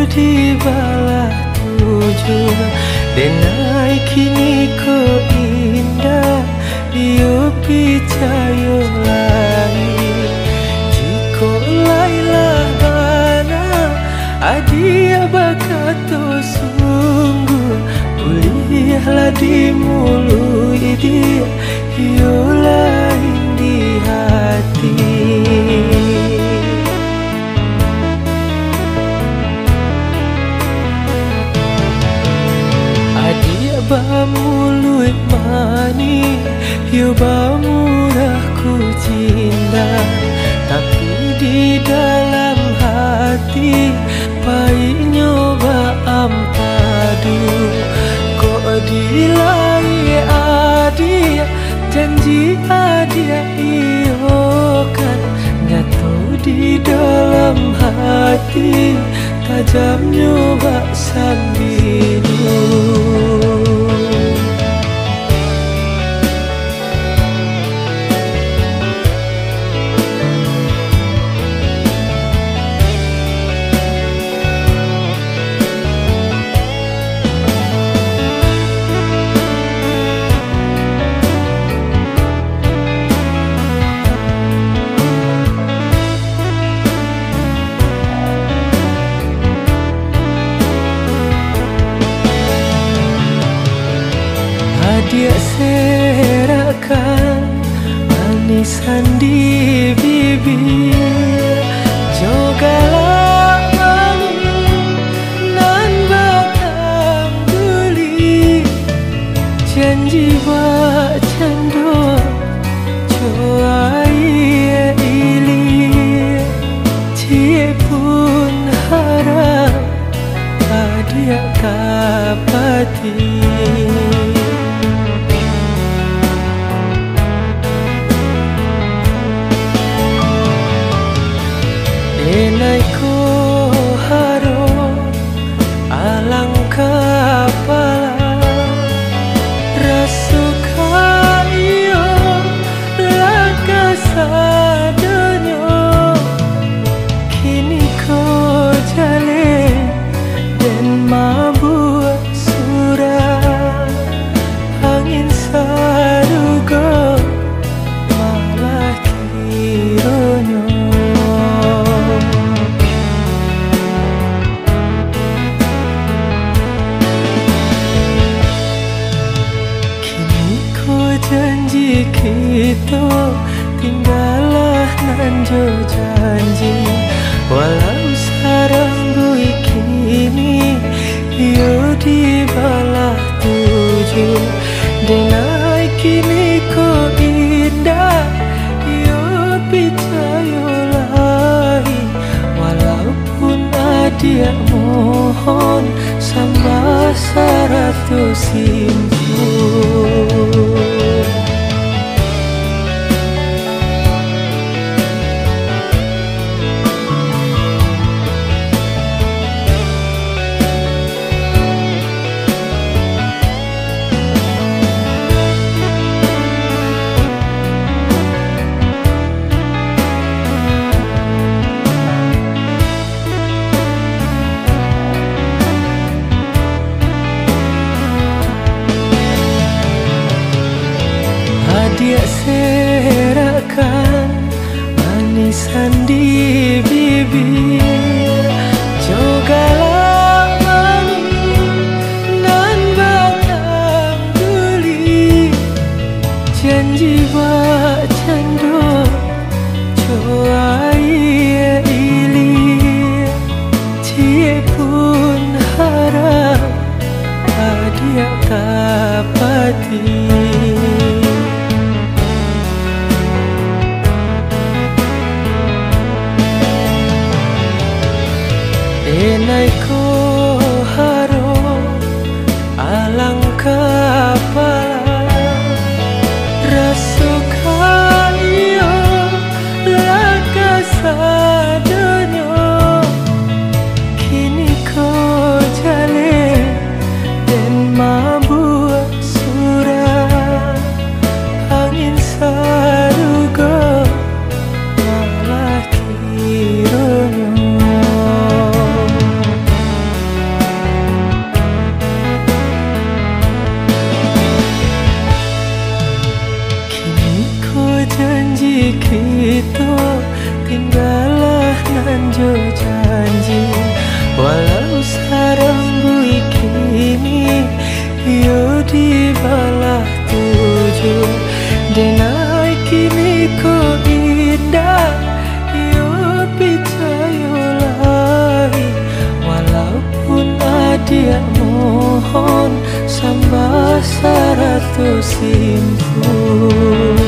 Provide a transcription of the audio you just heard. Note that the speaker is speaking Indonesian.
di balah tujuh. Denai kini ko indah Dio picayo lai Jiko lailah mana Adia bakato sungguh Kuliahlah di mulut dia Io lain di hati. Bamulut mani, yo bamurahku cinta. Tapi di dalam hati, pahit nyoba ampadu. Kok dilai adia, janji adia iyo kan. Nyatu di dalam hati, tajam nyoba sambidu. Dia serakan manisan di bibir Jogalah mani nan batang guli Janji wacan doa coa ia ilir Cie pun harap dia kapati. Denai ko harap alangkah pala Rasuka iyo laka sadanyo Kini ko jale dan mabuat surah Angin sarugo malah kironyo Janji kita tinggallah nanjo janji Walau sarang gue kini Iyo di balah tujuh Denai kini ko indah Iyo picayo lahi Walaupun adia mohon Sambah saratus simpul Dia serakan manisan di bibir Jogalah mani nan batang guli Janji wacan doa coa ia ilir Cie pun harap dia kapati. Denai ko harap alangkah pala Rasuka kita tinggalah nanjo janji, walau sarang bui kini yo dibalah tujuh. Denai kini ko indah yo percayolai, walaupun adia mohon sambah 100 ribu.